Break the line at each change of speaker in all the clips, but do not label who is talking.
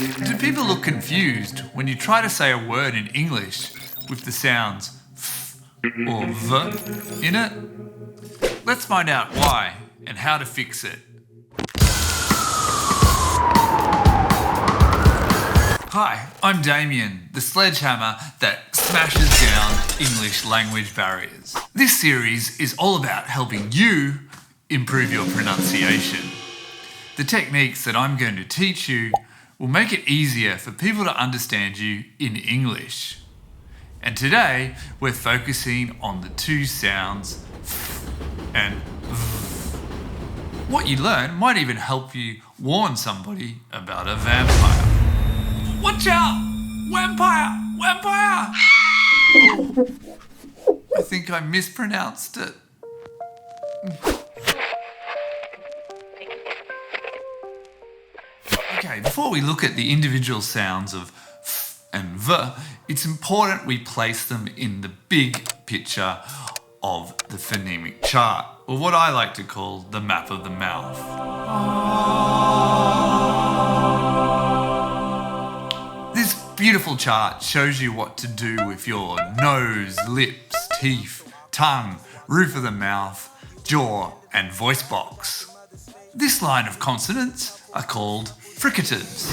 Do people look confused when you try to say a word in English with the sounds f or v in it? Let's find out why and how to fix it. Hi, I'm Damien, the sledgehammer that smashes down English language barriers. This series is all about helping you improve your pronunciation. The techniques that I'm going to teach you will make it easier for people to understand you in English. And today we're focusing on the two sounds f and v. What you learn might even help you warn somebody about a vampire. Watch out! Vampire! Vampire! I think I mispronounced it. Okay, before we look at the individual sounds of f and v, it's important we place them in the big picture of the phonemic chart, or what I like to call the map of the mouth. This beautiful chart shows you what to do with your nose, lips, teeth, tongue, roof of the mouth, jaw, and voice box. This line of consonants are called fricatives.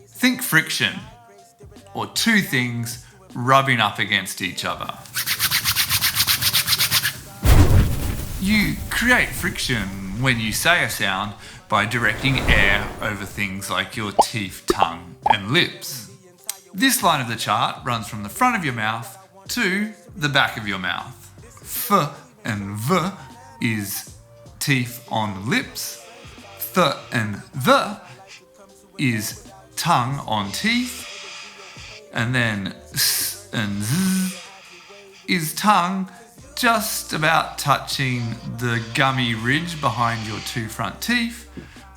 Think friction, or two things rubbing up against each other. You create friction when you say a sound by directing air over things like your teeth, tongue, and lips. This line of the chart runs from the front of your mouth to the back of your mouth. F and v is teeth on lips. Th and the is tongue on teeth. And then s and z is tongue just about touching the gummy ridge behind your two front teeth.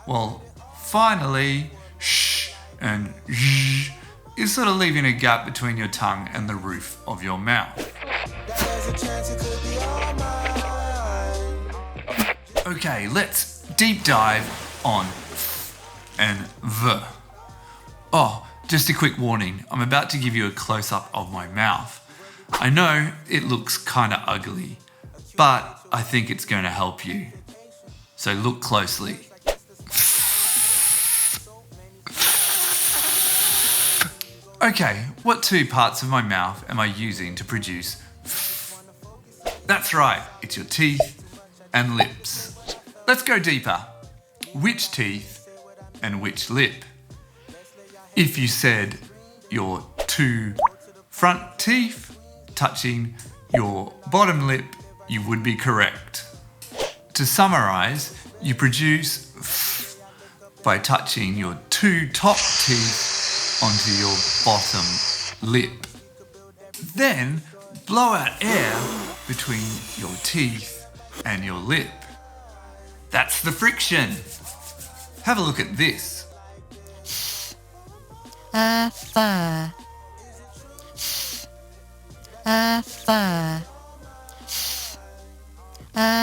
Well, finally, sh and zh is sort of leaving a gap between your tongue and the roof of your mouth. Okay, let's deep dive on f and v. Oh, just a quick warning, I'm about to give you a close-up of my mouth. I know it looks kind of ugly, but I think it's going to help you. So look closely. Okay, what two parts of my mouth am I using to produce f? That's right, it's your teeth and lips. Let's go deeper. Which teeth and which lip? If you said your two front teeth touching your bottom lip, you would be correct. To summarize, you produce f by touching your two top teeth onto your bottom lip. Then blow out air between your teeth and your lip. That's the friction. Have a look at this.
Fur.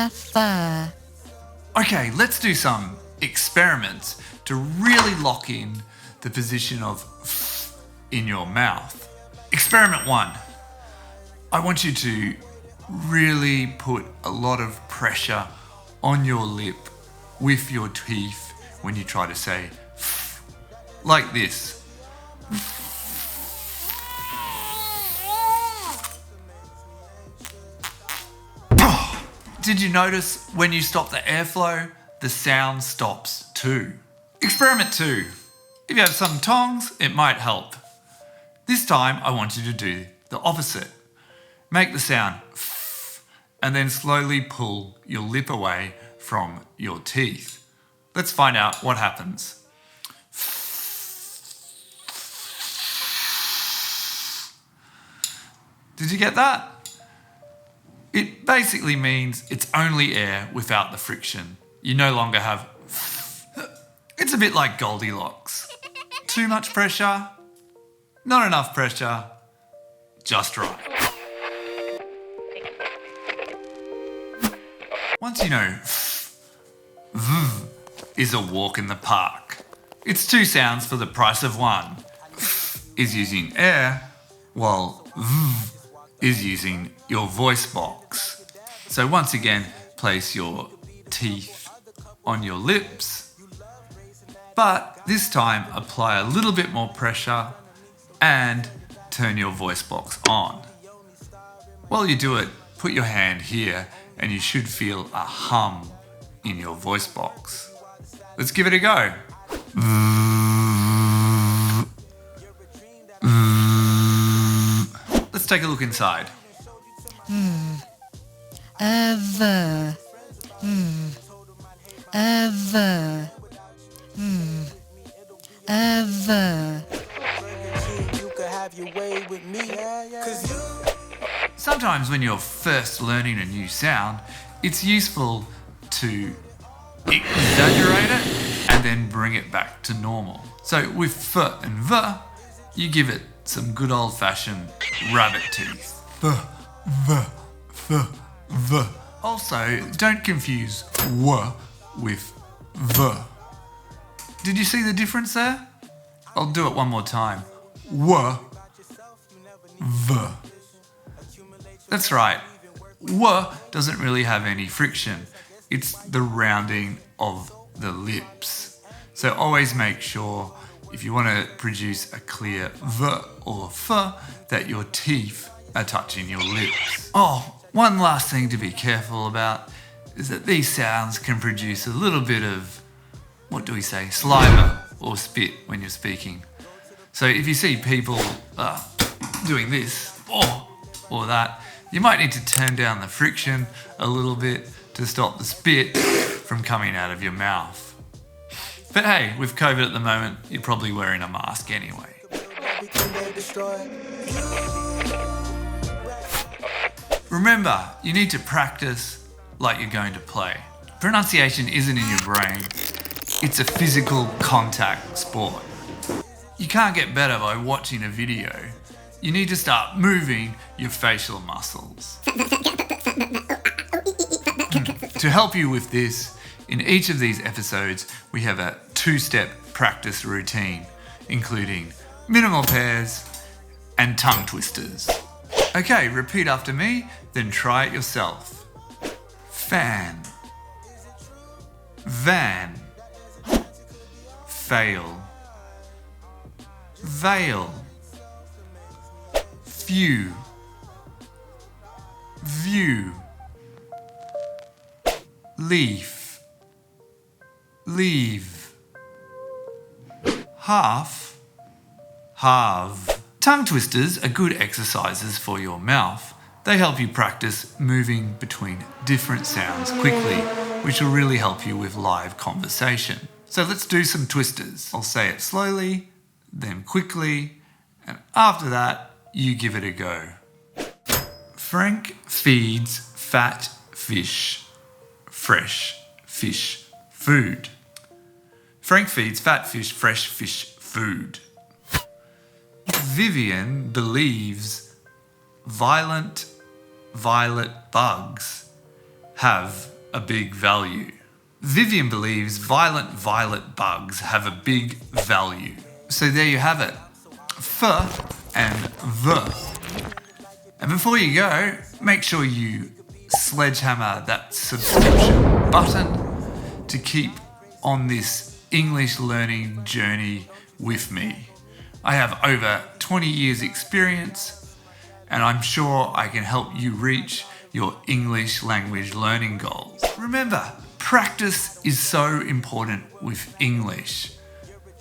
Fur.
Okay, let's do some experiments to really lock in the position of f in your mouth. Experiment 1. I want you to really put a lot of pressure on your lip with your teeth when you try to say f, like this. Did you notice when you stop the airflow, the sound stops too? Experiment 2. If you have some tongs, it might help. This time I want you to do the opposite. Make the sound f and then slowly pull your lip away from your teeth. Let's find out what happens. Did you get that? It basically means it's only air without the friction. You no longer have It's a bit like Goldilocks. Too much pressure, not enough pressure, just right. Once you know v is a walk in the park, It's two sounds for the price of one. Is using air, while v is using your voice box. So once again, place your teeth on your lips, but this time apply a little bit more pressure and turn your voice box on. While you do it, put your hand here and you should feel a hum in your voice box. Let's give it a go. Let's take a look inside.
Ever. Ever. Ever.
Sometimes when you're first learning a new sound, it's useful to exaggerate it and then bring it back to normal. So with f and v, you give it some good old-fashioned rabbit teeth. V. Also, don't confuse w with v. Did you see the difference there? I'll do it one more time. W, v. That's right. W doesn't really have any friction. It's the rounding of the lips. So always make sure, if you want to produce a clear v or f, that your teeth are touching your lips. Oh, one last thing to be careful about is that these sounds can produce a little bit of, what do we say, saliva or spit when you're speaking. So if you see people doing this or that, you might need to turn down the friction a little bit to stop the spit from coming out of your mouth. But hey, with COVID at the moment, you're probably wearing a mask anyway. Remember, you need to practice like you're going to play. Pronunciation isn't in your brain, it's a physical contact sport. You can't get better by watching a video. You need to start moving your facial muscles. To help you with this, in each of these episodes, we have a 2-step practice routine, including minimal pairs and tongue twisters. Okay, repeat after me, then try it yourself. Fan, van, fail, veil, few, view, leaf, leave, half, halve. Tongue twisters are good exercises for your mouth. They help you practice moving between different sounds quickly, which will really help you with live conversation. So let's do some twisters. I'll say it slowly, then quickly, and after that, you give it a go. Frank feeds fat fish fresh fish food. Frank feeds fat fish fresh fish food. Vivian believes violent violet bugs have a big value. Vivian believes violent violet bugs have a big value. So there you have it. F and V. And before you go, make sure you sledgehammer that subscription button to keep on this English learning journey with me. I have over 20 years experience, and I'm sure I can help you reach your English language learning goals. Remember, practice is so important with English.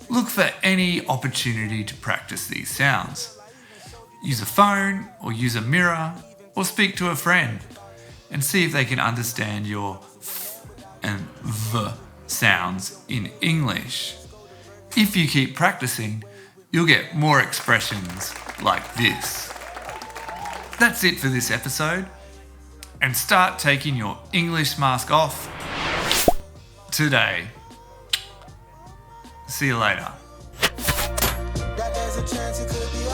Look for any opportunity to practice these sounds. Use a phone or use a mirror or speak to a friend and see if they can understand your f and v sounds in English. If you keep practicing, you'll get more expressions like this. That's it for this episode, and start taking your English mask off today. See you later.
That there's a chance it could be